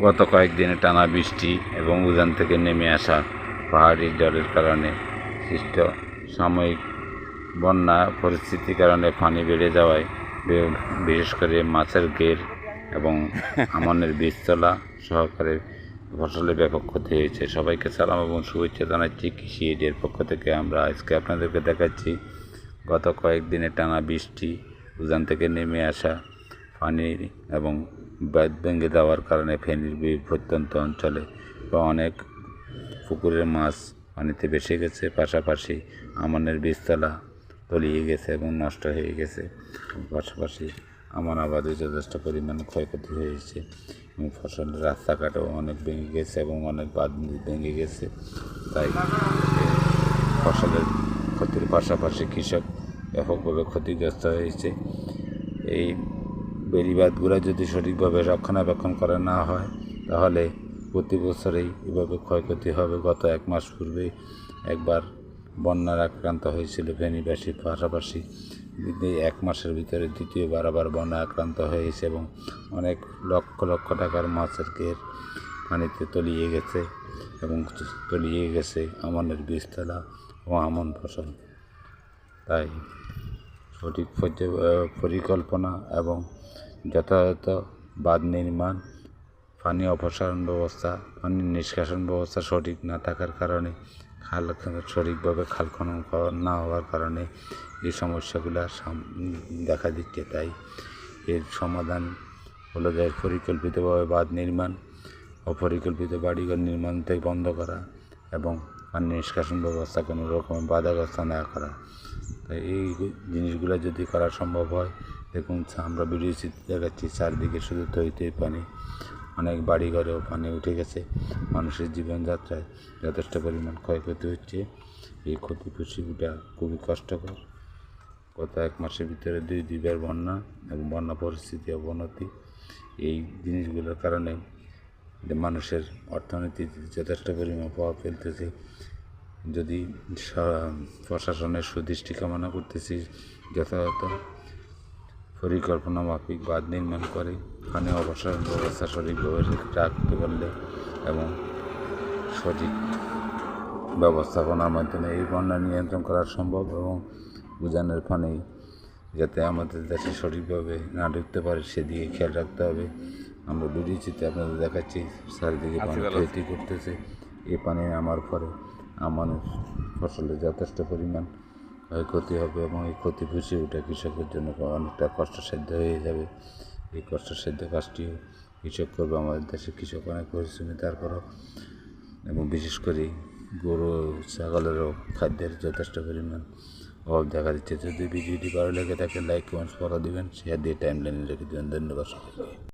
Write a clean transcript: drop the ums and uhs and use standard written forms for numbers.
গত কয়েকদিনে টানা বৃষ্টি এবং উজান থেকে নেমে আসা পাহাড়ি জলের কারণে সৃষ্ট সাময়িক বন্যা পরিস্থিতির কারণে পানি বেড়ে যাওয়ায় বিশেষ করে মাছের ঘের এবং আমনের বীজতলা সহকারে ফসলের ব্যাপক ক্ষতি হয়েছে। সবাইকে সালাম এবং শুভেচ্ছা জানাচ্ছি। কৃষি এডের পক্ষ থেকে আমরা আজকে আপনাদেরকে দেখাচ্ছি গত কয়েকদিনে টানা বৃষ্টি, উজান থেকে নেমে আসা পানি এবং বাঁধ ভেঙে যাওয়ার কারণে ফেনীর প্রত্যন্ত অঞ্চলে অনেক পুকুরের মাছ পানিতে ভেসে গেছে, পাশাপাশি আমনের বীজতলা তলিয়ে গেছে এবং নষ্ট হয়ে গেছে। পাশাপাশি আমন আবাদে যথেষ্ট পরিমাণ ক্ষয়ক্ষতি হয়েছে এবং ফসলের রাস্তাঘাটও অনেক ভেঙে গেছে এবং অনেক বাঁধ ভেঙে গেছে। তাই ফসলের ক্ষতির পাশাপাশি কৃষক ব্যাপকভাবে ক্ষতিগ্রস্ত হয়েছে। এই বেড়িবাঁধগুলো যদি সঠিকভাবে রক্ষণাবেক্ষণ করা না হয় তাহলে প্রতি বছরেই এভাবে ক্ষয়ক্ষতি হবে। গত এক মাস পূর্বে একবার বন্যার আক্রান্ত হয়েছিল ফেনীবাসীর, পাশাপাশি এক মাসের ভিতরে দ্বিতীয়বার আবার বন্যা আক্রান্ত হয়েছে এবং অনেক লক্ষ লক্ষ টাকার মাছের ঘের পানিতে তলিয়ে গেছে এবং তলিয়ে গেছে আমনের বীজতলা ও আমন ফসল। তাই সঠিক পরিকল্পনা এবং যথাযথ বাঁধ নির্মাণ, পানি অপসারণ ব্যবস্থা, পানি নিষ্কাশন ব্যবস্থা সঠিক না থাকার কারণে সঠিকভাবে খাল খনন না হওয়ার কারণে এই সমস্যাগুলো দেখা দিচ্ছে। তাই এর সমাধান হলো যে পরিকল্পিতভাবে বাঁধ নির্মাণ, অপরিকল্পিত বাড়িঘর নির্মাণ থেকে বন্ধ করা এবং পানি নিষ্কাশন ব্যবস্থা কোনো রকমের বাধাগ্রস্ত না করা। তাই এই জিনিসগুলো যদি করা সম্ভব হয়, দেখুন আমরা ভিডিও চিত্রে দেখাচ্ছি চারদিকে শুধু থই পানি, অনেক বাড়িঘরেও পানি উঠে গেছে, মানুষের জীবনযাত্রায় যথেষ্ট পরিমাণ ক্ষয়ক্ষতি হচ্ছে। এই ক্ষতিপূরণটা খুবই কষ্টকর। গত এক মাসের ভিতরে দুইবার বন্যা এবং বন্যা পরিস্থিতি অবনতি, এই জিনিসগুলোর কারণে মানুষের অর্থনীতিতে যথেষ্ট পরিমাণ প্রভাব ফেলতেছে। যদি প্রশাসনের সুদৃষ্টি কামনা করতেছি, যথাযথ পরিকল্পনা মাফিক বাঁধ নির্মাণ করে পানি অপসারণ ব্যবস্থা সঠিকভাবে রাখতে পারলে এবং সঠিক ব্যবস্থাপনার মাধ্যমে এই বন্যা নিয়ন্ত্রণ করা সম্ভব এবং উজানের পানি যাতে আমাদের দেশে সঠিকভাবে না ঢুকতে পারে সেদিকে খেয়াল রাখতে হবে। আমরা ভিডিও চিত্রে আপনাদের দেখাচ্ছি চারিদিকে পানি ক্ষতি করতেছে। এই পানি নামার পরে আমাদের ফসলের যথেষ্ট পরিমাণ ক্ষয়ক্ষতি হবে এবং এই ক্ষতি পুষিয়ে ওঠা কৃষকের জন্য অনেকটা কষ্টসাধ্য হয়ে যাবে। এই কষ্টসাধ্য কাজটিও কৃষক করবে। আমাদের দেশে কৃষক অনেক পরিশ্রমী, তারপরও এবং বিশেষ করে গরু ছাগলেরও খাদ্যের যথেষ্ট পরিমাণ অভাব দেখা দিচ্ছে। যদি ভিডিওটি ভালো লেগে থাকে লাইক কমেন্টস ফলো দিবেন, শেয়ার দিয়ে টাইমলাইনে রেখে দেবেন। ধন্যবাদ সবাইকে।